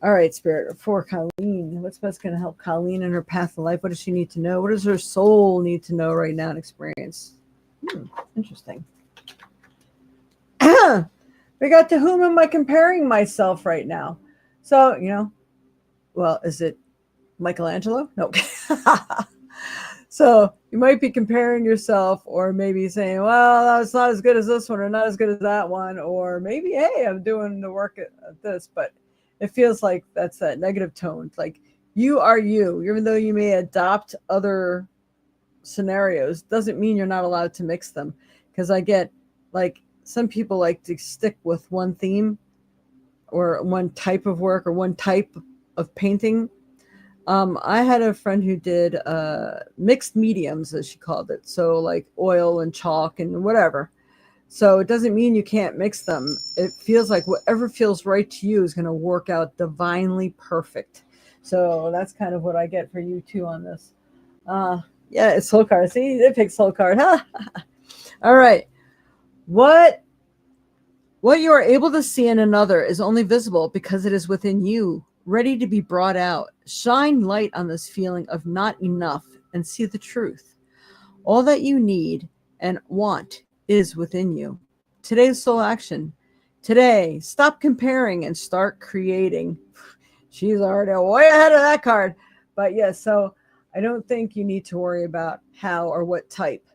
All right, Spirit, for Colleen. What's best going to help Colleen in her path of life? What does she need to know? What does her soul need to know right now and experience? Interesting. We got to whom am I comparing myself right now? So, well, is it Michelangelo? No. So you might be comparing yourself, or maybe saying, well, it's not as good as this one, or not as good as that one, or maybe, hey, I'm doing the work at this, but it feels like that's that negative tone. Like, you are you, even though you may adopt other scenarios, doesn't mean you're not allowed to mix them. Because I get, like, some people like to stick with one theme or one type of work or one type of painting. I had a friend who did mixed mediums, as she called it. So like oil and chalk and whatever. So it doesn't mean you can't mix them. It feels like whatever feels right to you is going to work out divinely perfect. So that's kind of what I get for you too on this. Yeah, it's soul card. See, they picked soul card. Huh? All right. What you are able to see in another is only visible because it is within you, ready to be brought out. Shine light on this feeling of not enough and see the truth. All that you need and want is within you. Today's soul action. Today, stop comparing and start creating. She's already way ahead of that card. But yeah, so I don't think you need to worry about how or what type.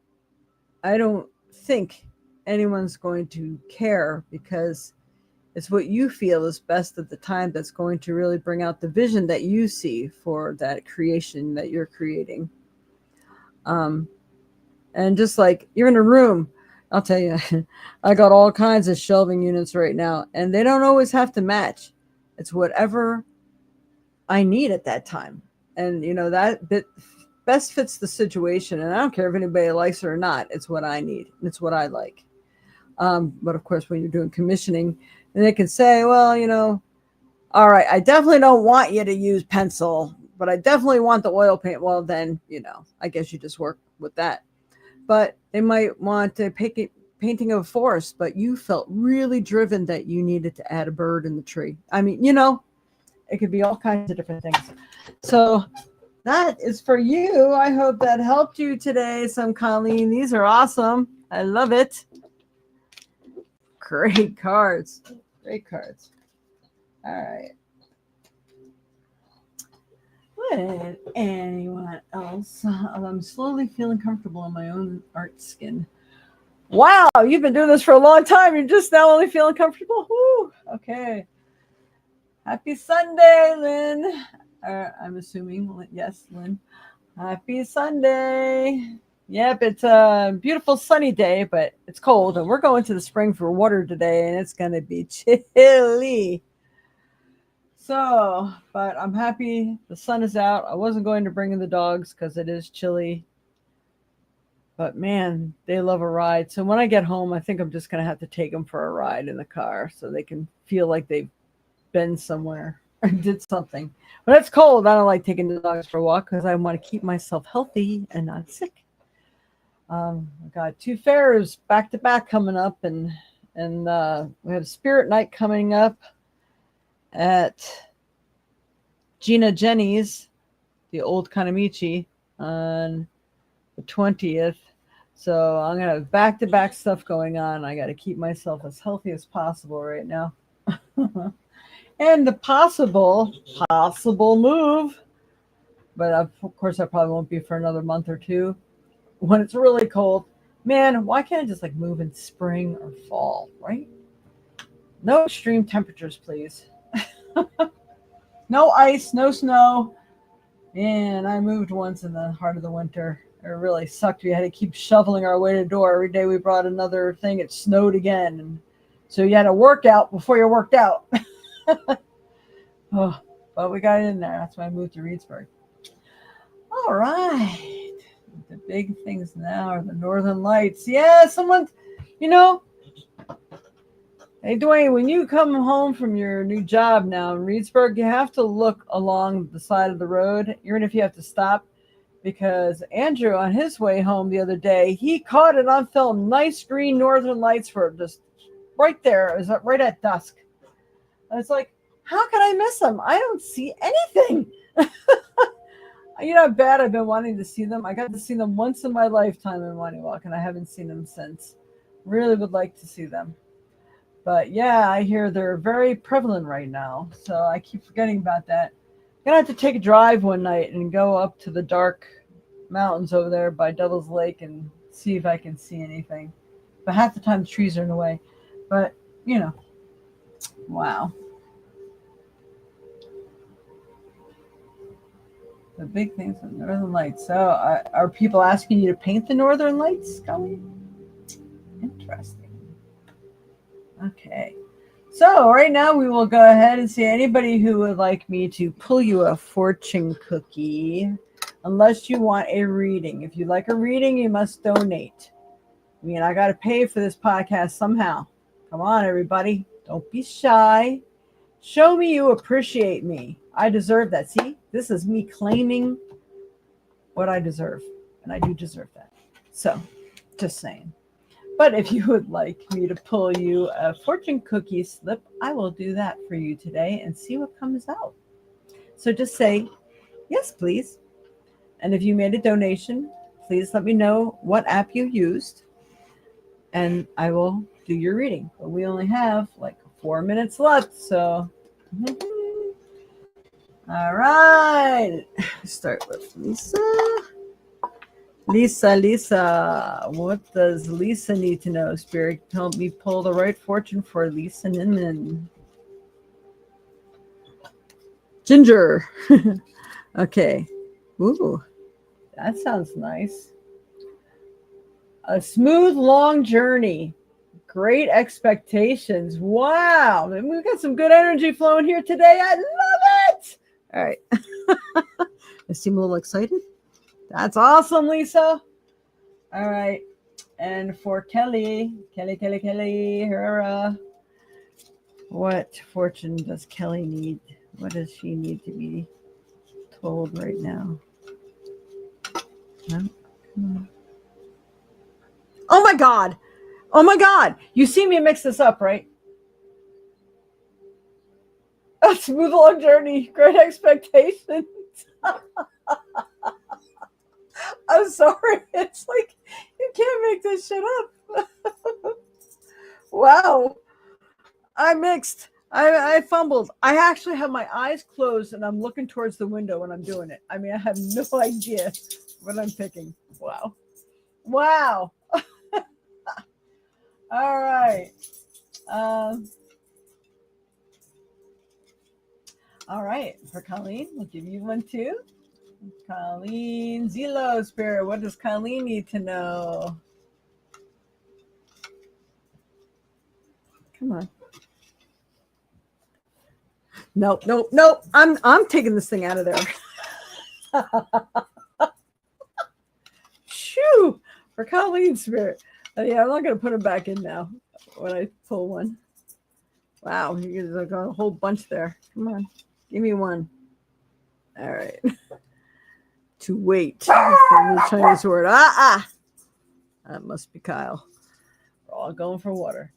I don't think anyone's going to care, because It's what you feel is best at the time that's going to really bring out the vision that you see for that creation that you're creating. Um, and just like you're in a room, I'll tell you, I got all kinds of shelving units right now, and they don't always have to match. It's whatever I need at that time. And, that bit best fits the situation. And I don't care if anybody likes it or not. It's what I need. It's what I like. But of course, when you're doing commissioning, and they can say, well, all right, I definitely don't want you to use pencil, but I definitely want the oil paint. Well, then, I guess you just work with that. But they might want a painting of a forest, but you felt really driven that you needed to add a bird in the tree. I mean, it could be all kinds of different things. So that is for you. I hope that helped you today, some Colleen. These are awesome. I love it. Great cards. Great cards. All right. Would anyone else? I'm slowly feeling comfortable in my own art skin. Wow, you've been doing this for a long time. You're just now only feeling comfortable? Woo, okay. Happy Sunday, Lynn. I'm assuming, yes, Lynn. Happy Sunday. Yep, it's a beautiful sunny day, but it's cold, and we're going to the spring for water today, and it's going to be chilly. So, but I'm happy the sun is out. I wasn't going to bring in the dogs because it is chilly. But man, they love a ride. So when I get home, I think I'm just going to have to take them for a ride in the car so they can feel like they've been somewhere or did something. When it's cold, I don't like taking the dogs for a walk because I want to keep myself healthy and not sick. I got 2 fairs back to back coming up, and we have Spirit Night coming up at Gina Jenny's, the old Kanamichi, on the 20th. So I'm going to have back-to-back stuff going on. I got to keep myself as healthy as possible right now. And the possible move, but of course I probably won't be for another month or 2 when it's really cold. Man, why can't I just move in spring or fall, right? No extreme temperatures, please. No ice, no snow. And I moved once in the heart of the winter. It really sucked. We had to keep shoveling our way to the door. Every day we brought another thing. It snowed again. And so you had to work out before you worked out. Oh, but we got it in there. That's why I moved to Reedsburg. All right. The big things now are the Northern Lights. Yeah, someone, hey, Dwayne, when you come home from your new job now in Reedsburg, you have to look along the side of the road, even if you have to stop, because Andrew, on his way home the other day, he caught it on film. Nice green Northern Lights were just right there. It was right at dusk. And it's like, how could I miss them? I don't see anything. You know how bad I've been wanting to see them? I got to see them once in my lifetime in Money Walk, and I haven't seen them since. Really would like to see them. But yeah, I hear they're very prevalent right now. So I keep forgetting about that. I'm going to have to take a drive one night and go up to the dark mountains over there by Devil's Lake and see if I can see anything. But half the time the trees are in the way. But, wow. The big things are Northern Lights. So are people asking you to paint the Northern Lights, Scully? Interesting. Okay. So right now we will go ahead and see anybody who would like me to pull you a fortune cookie, unless you want a reading. If you like a reading, you must donate. I mean, I got to pay for this podcast somehow. Come on, everybody. Don't be shy. Show me you appreciate me. I deserve that. See, this is me claiming what I deserve. And I do deserve that. So, just saying. But if you would like me to pull you a fortune cookie slip, I will do that for you today and see what comes out. So just say, yes, please. And if you made a donation, please let me know what app you used. And I will do your reading. But we only have 4 minutes left. So, all right. Start with Lisa. Lisa. What does Lisa need to know? Spirit, help me pull the right fortune for Lisa Ninman. Ginger. Okay. Ooh, that sounds nice. A smooth, long journey. Great expectations. Wow. We've got some good energy flowing here today. I love it. All right. I seem a little excited. That's awesome, Lisa. All right. And for Kelly, her, what fortune does Kelly need? What does she need to be told right now? No? Oh my God. Oh my God. You see me mix this up, right? A smooth long journey, great expectations. I'm sorry. It's like you can't make this shit up. Wow. I mixed. I fumbled. I actually have my eyes closed and I'm looking towards the window when I'm doing it. I mean, I have no idea what I'm picking. Wow. Wow. All right. All right. For Colleen, we'll give you one too. Colleen Zelo Spirit. What does Colleen need to know? Come on. Nope. I'm taking this thing out of there. Shoo! For Colleen Spirit. Yeah, I'm not going to put it back in now when I pull one. Wow, you got a whole bunch there. Come on, give me one. All right. To wait. The Chinese word. That must be Kyle. We're all going for water.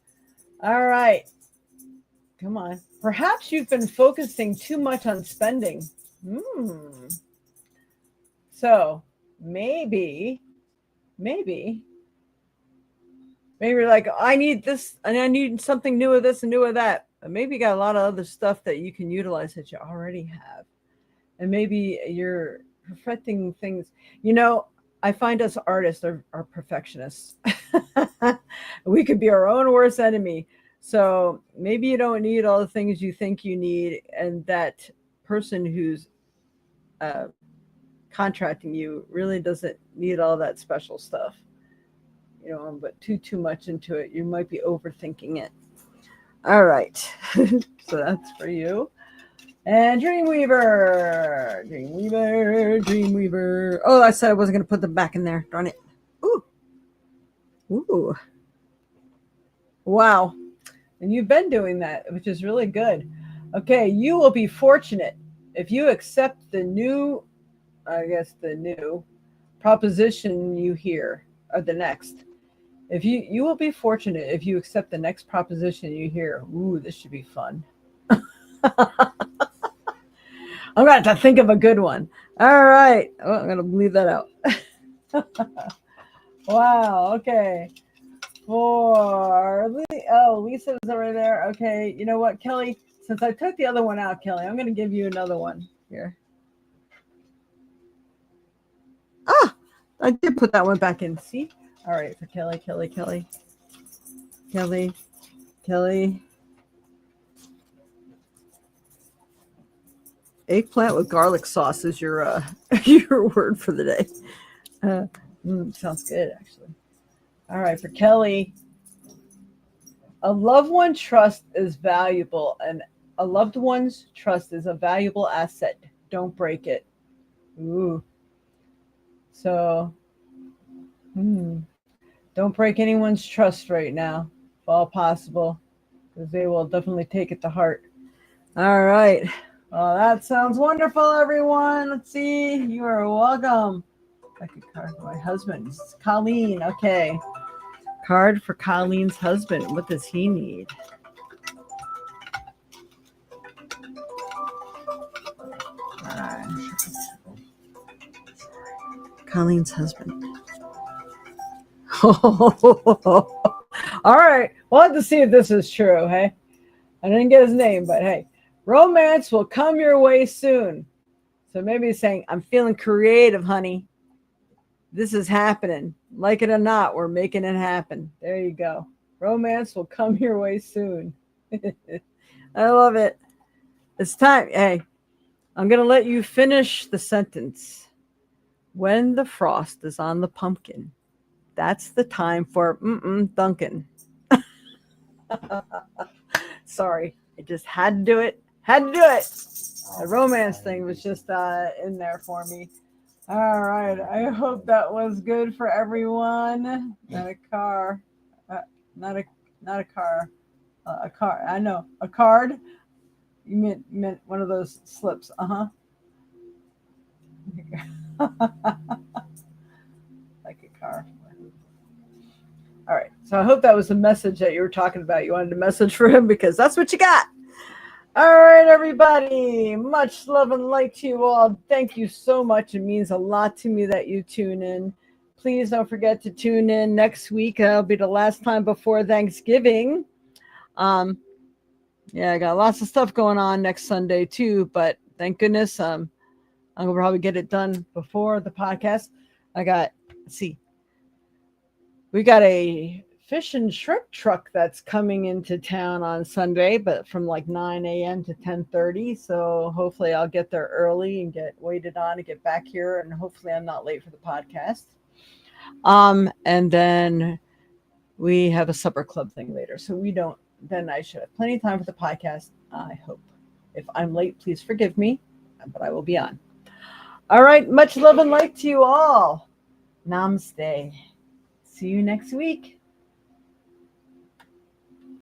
All right. Come on. Perhaps you've been focusing too much on spending. So maybe like I need this and I need something new of this and new of that. But maybe you got a lot of other stuff that you can utilize that you already have. And maybe you're perfecting things. You know, I find us artists are perfectionists. We could be our own worst enemy. So maybe you don't need all the things you think you need. And that person who's contracting you really doesn't need all that special stuff. You know, but too much into it, you might be overthinking it. All right. So that's for you. And Dreamweaver. Oh, I said I wasn't going to put them back in there. Darn it. Ooh. Wow. And you've been doing that, which is really good. Okay, you will be fortunate if you accept the new proposition you hear, or the next. If you will be fortunate if you accept the next proposition you hear. Ooh, this should be fun. I'm going to have to think of a good one. All right. Oh, I'm going to leave that out. Wow. Okay. Lisa's over there. Okay. You know what, Kelly? Since I took the other one out, Kelly, I'm going to give you another one here. I did put that one back in. See? All right. For Kelly. Eggplant with garlic sauce is your your word for the day. Sounds good, actually. All right, for Kelly, a loved one's trust is valuable, and a loved one's trust is a valuable asset. Don't break it. Ooh. So, don't break anyone's trust right now, if all possible, because they will definitely take it to heart. All right. Well, that sounds wonderful, everyone. Let's see. You are welcome. I could card for my husband. It's Colleen. Okay. Card for Colleen's husband. What does he need? Colleen's husband. All right. We'll have to see if this is true, hey? I didn't get his name, but hey. Romance will come your way soon. So maybe he's saying, I'm feeling creative, honey. This is happening. Like it or not, we're making it happen. There you go. Romance will come your way soon. I love it. It's time. Hey, I'm going to let you finish the sentence. When the frost is on the pumpkin, that's the time for Duncan. Sorry, I just had to do it. Had to do it. The romance thing was just in there for me. All right. I hope that was good for everyone. Not a car. Not a car. A car. I know. A card. You meant one of those slips. Like a car. All right. So I hope that was the message that you were talking about. You wanted a message for him because that's what you got. All right, everybody. Much love and light to you all. Thank you so much. It means a lot to me that you tune in. Please don't forget to tune in next week. That'll be the last time before Thanksgiving. Yeah, I got lots of stuff going on next Sunday too, but thank goodness I'm gonna probably get it done before the podcast. Let's see, we got a fish and shrimp truck that's coming into town on Sunday, but from like 9 a.m. to 10:30. So hopefully I'll get there early and get waited on to get back here, and hopefully I'm not late for the podcast. And then we have a supper club thing later, so then I should have plenty of time for the podcast, I hope. If I'm late, please forgive me, but I will be on. All right, much love and light to you all. Namaste. See you next week.